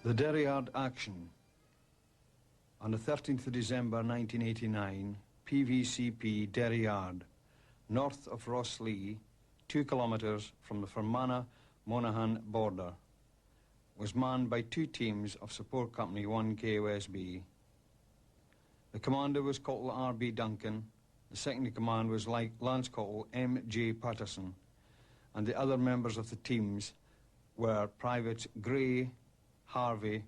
The Derryard action. On the 13th of December 1989, PVCP Derryard, north of Rosslea, 2 kilometres from the Fermanagh-Monaghan border, was manned by 2 teams of Support Company 1 KOSB. The commander was Corporal R.B. Duncan, the second in command was Lance Corporal M.J. Patterson, and the other members of the teams were Privates Gray, Harvey,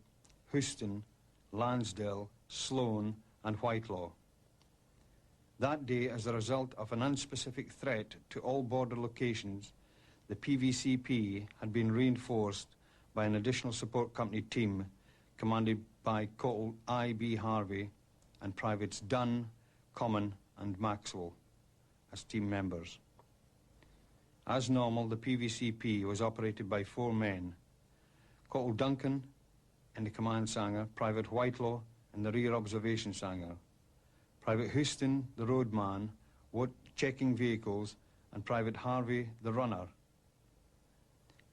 Houston, Lansdale, Sloan and Whitelaw. That day, as a result of an unspecific threat to all border locations, the PVCP had been reinforced by an additional support company team commanded by Corporal I.B. Harvey and Privates Dunn, Common and Maxwell as team members. As normal, the PVCP was operated by 4 men. Corporal Duncan in the command sangar, Private Whitelaw in the rear observation sangar, Private Houston, the roadman, checking vehicles and Private Harvey, the runner.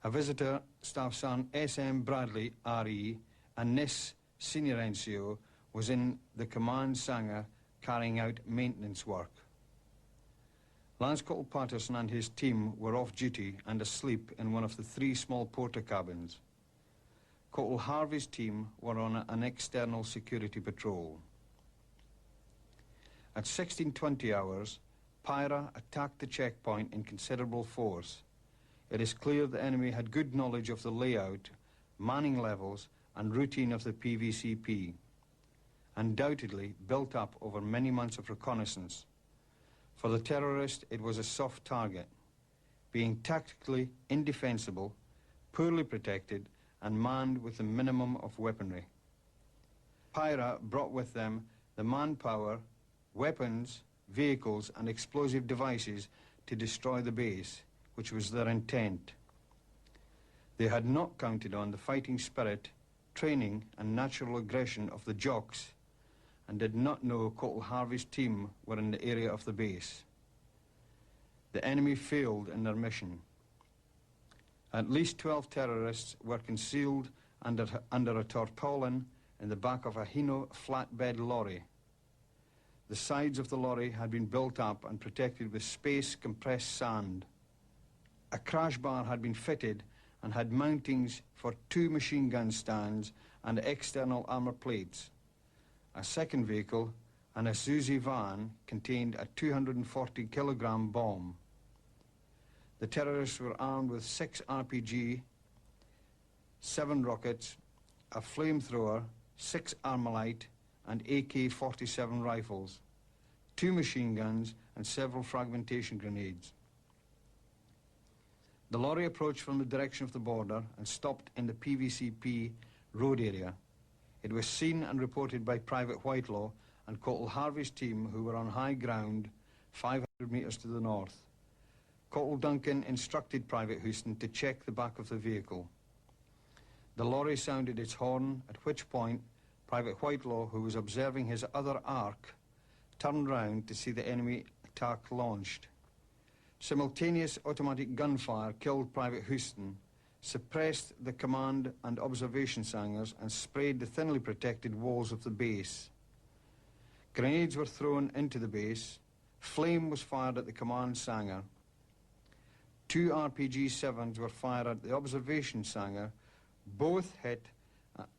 A visitor, Staff Sergeant S.M. Bradley, R.E., and Nis Senior NCO, was in the command Sanger carrying out maintenance work. Lance Corporal Patterson and his team were off duty and asleep in one of the 3 small porter cabins. Corporal Harvey's team were on an external security patrol. At 16:20 hours, Pyra attacked the checkpoint in considerable force. It is clear the enemy had good knowledge of the layout, manning levels, and routine of the PVCP, undoubtedly built up over many months of reconnaissance. For the terrorist, it was a soft target, being tactically indefensible, poorly protected, and manned with the minimum of weaponry. Pyra brought with them the manpower, weapons, vehicles, and explosive devices to destroy the base, which was their intent. They had not counted on the fighting spirit, training, and natural aggression of the Jocks, and did not know Corporal Harvey's team were in the area of the base. The enemy failed in their mission. At least 12 terrorists were concealed under a tarpaulin in the back of a Hino flatbed lorry. The sides of the lorry had been built up and protected with space compressed sand. A crash bar had been fitted and had mountings for 2 machine gun stands and external armor plates. A second vehicle, an Isuzu van, contained a 240-kilogram bomb. The terrorists were armed with 6 RPG, 7 rockets, a flamethrower, 6 Armalite, and AK-47 rifles, 2 machine guns, and several fragmentation grenades. The lorry approached from the direction of the border and stopped in the PVCP road area. It was seen and reported by Private Whitelaw and Corporal Harvey's team, who were on high ground 500 metres to the north. Corporal Duncan instructed Private Houston to check the back of the vehicle. The lorry sounded its horn, at which point Private Whitelaw, who was observing his other arc, turned round to see the enemy attack launched. Simultaneous automatic gunfire killed Private Houston, suppressed the command and observation sangers, and sprayed the thinly protected walls of the base. Grenades were thrown into the base. Flame was fired at the command sanger. 2 RPG-7s were fired at the observation sanger. Both hit,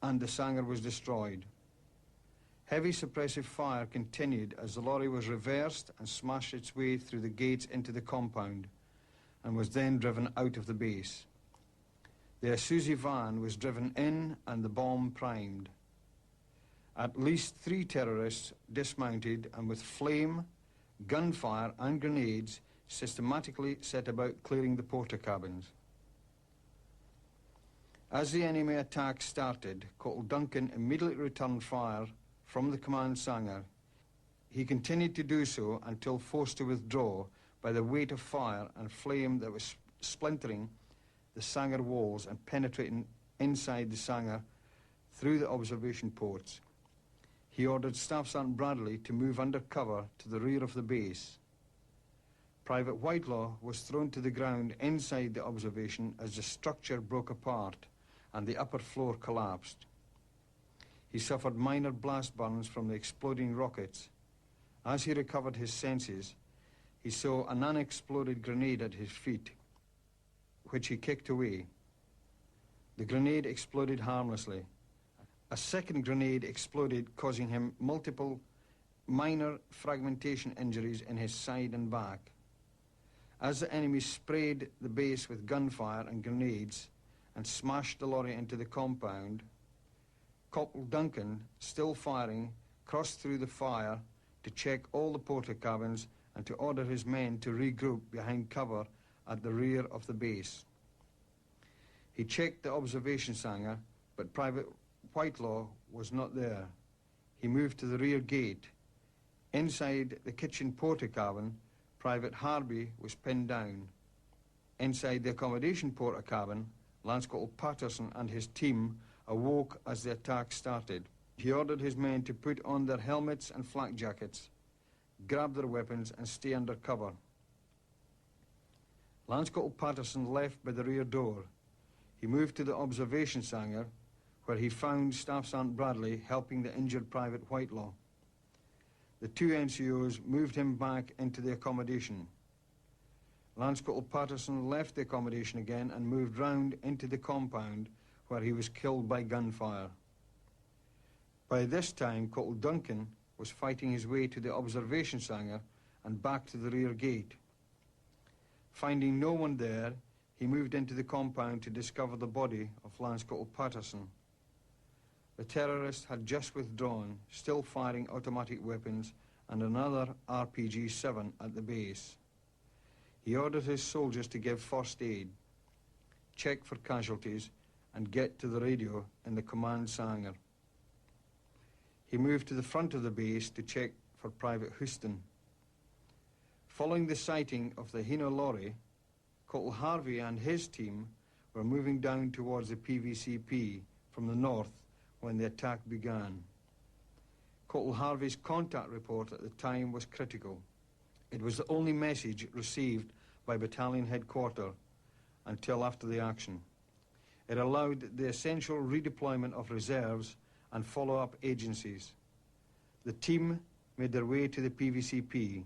and the sanger was destroyed. Heavy suppressive fire continued as the lorry was reversed and smashed its way through the gates into the compound, and was then driven out of the base. The Isuzu van was driven in and the bomb primed. At least 3 terrorists dismounted and with flame, gunfire and grenades systematically set about clearing the porter cabins. As the enemy attack started, Corporal Duncan immediately returned fire from the command sanger. He continued to do so until forced to withdraw by the weight of fire and flame that was splintering the sanger walls and penetrating inside the sanger through the observation ports. He ordered Staff Sergeant Bradley to move under cover to the rear of the base. Private Whitelaw was thrown to the ground inside the observation as the structure broke apart and the upper floor collapsed. He suffered minor blast burns from the exploding rockets. As he recovered his senses, he saw an unexploded grenade at his feet, which he kicked away. The grenade exploded harmlessly. A second grenade exploded, causing him multiple minor fragmentation injuries in his side and back. As the enemy sprayed the base with gunfire and grenades and smashed the lorry into the compound, Corporal Duncan, still firing, crossed through the fire to check all the porter cabins and to order his men to regroup behind cover at the rear of the base. He checked the observation sanger, but Private Whitelaw was not there. He moved to the rear gate. Inside the kitchen porter cabin, Private Harvey was pinned down. Inside the accommodation porter cabin, Lance Corporal Patterson and his team awoke as the attack started. He ordered his men to put on their helmets and flak jackets, grab their weapons and stay under cover. Lance Corporal Patterson left by the rear door. He moved to the observation hangar, where he found Staff Sergeant Bradley helping the injured Private Whitelaw. The two NCOs moved him back into the accommodation. Lance Corporal Patterson left the accommodation again and moved round into the compound, where he was killed by gunfire. By this time, Corporal Duncan was fighting his way to the observation hangar and back to the rear gate. Finding no one there, he moved into the compound to discover the body of Lance Corporal Patterson. The terrorist had just withdrawn, still firing automatic weapons and another RPG-7 at the base. He ordered his soldiers to give first aid, check for casualties, and get to the radio in the command hangar. He moved to the front of the base to check for Private Houston. Following the sighting of the Hino lorry, Corporal Harvey and his team were moving down towards the PVCP from the north when the attack began. Corporal Harvey's contact report at the time was critical. It was the only message received by battalion headquarters until after the action. It allowed the essential redeployment of reserves and follow-up agencies. The team made their way to the PVCP,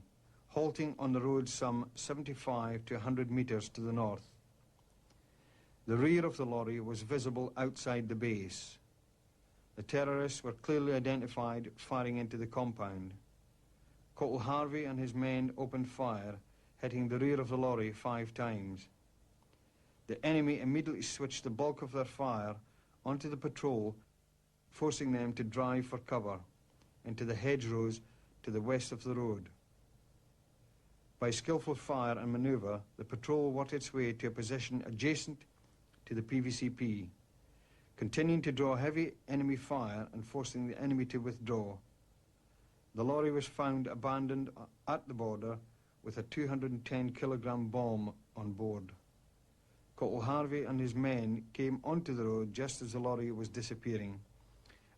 halting on the road some 75 to 100 meters to the north. The rear of the lorry was visible outside the base. The terrorists were clearly identified firing into the compound. Corporal Harvey and his men opened fire, hitting the rear of the lorry 5 times. The enemy immediately switched the bulk of their fire onto the patrol, forcing them to drive for cover into the hedgerows to the west of the road. By skillful fire and manoeuvre, the patrol worked its way to a position adjacent to the PVCP, continuing to draw heavy enemy fire and forcing the enemy to withdraw. The lorry was found abandoned at the border with a 210-kilogram bomb on board. Corporal Harvey and his men came onto the road just as the lorry was disappearing,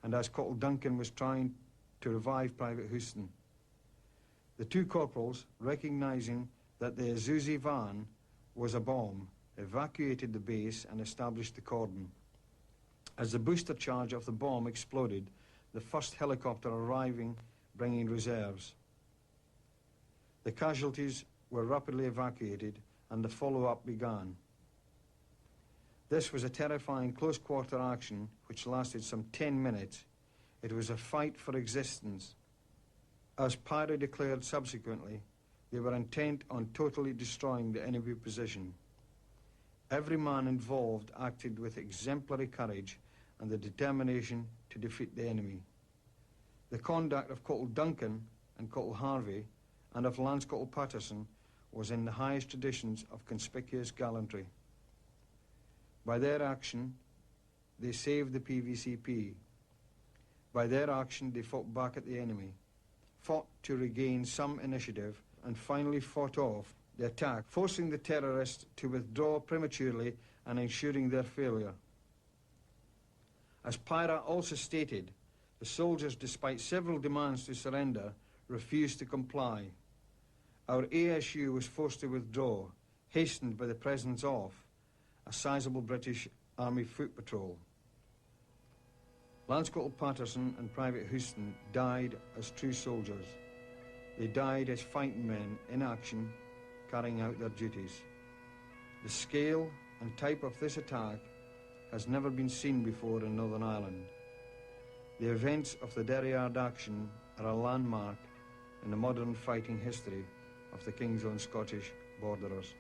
and as Corporal Duncan was trying to revive Private Houston. The two corporals, recognizing that the Azuzi van was a bomb, evacuated the base and established the cordon. As the booster charge of the bomb exploded, the first helicopter arriving bringing reserves. The casualties were rapidly evacuated and the follow-up began. This was a terrifying close-quarter action which lasted some 10 minutes. It was a fight for existence. As Pyro declared subsequently, they were intent on totally destroying the enemy position. Every man involved acted with exemplary courage and the determination to defeat the enemy. The conduct of Corporal Duncan and Corporal Harvey and of Lance Corporal Patterson was in the highest traditions of conspicuous gallantry. By their action, they saved the PVCP. By their action, they fought back at the enemy, fought to regain some initiative, and finally fought off the attack, forcing the terrorists to withdraw prematurely and ensuring their failure. As Pyra also stated, the soldiers, despite several demands to surrender, refused to comply. Our ASU was forced to withdraw, hastened by the presence of a sizable British Army foot patrol. Lance Corporal Patterson and Private Houston died as true soldiers. They died as fighting men in action, carrying out their duties. The scale and type of this attack has never been seen before in Northern Ireland. The events of the Derryard action are a landmark in the modern fighting history of the King's Own Scottish Borderers.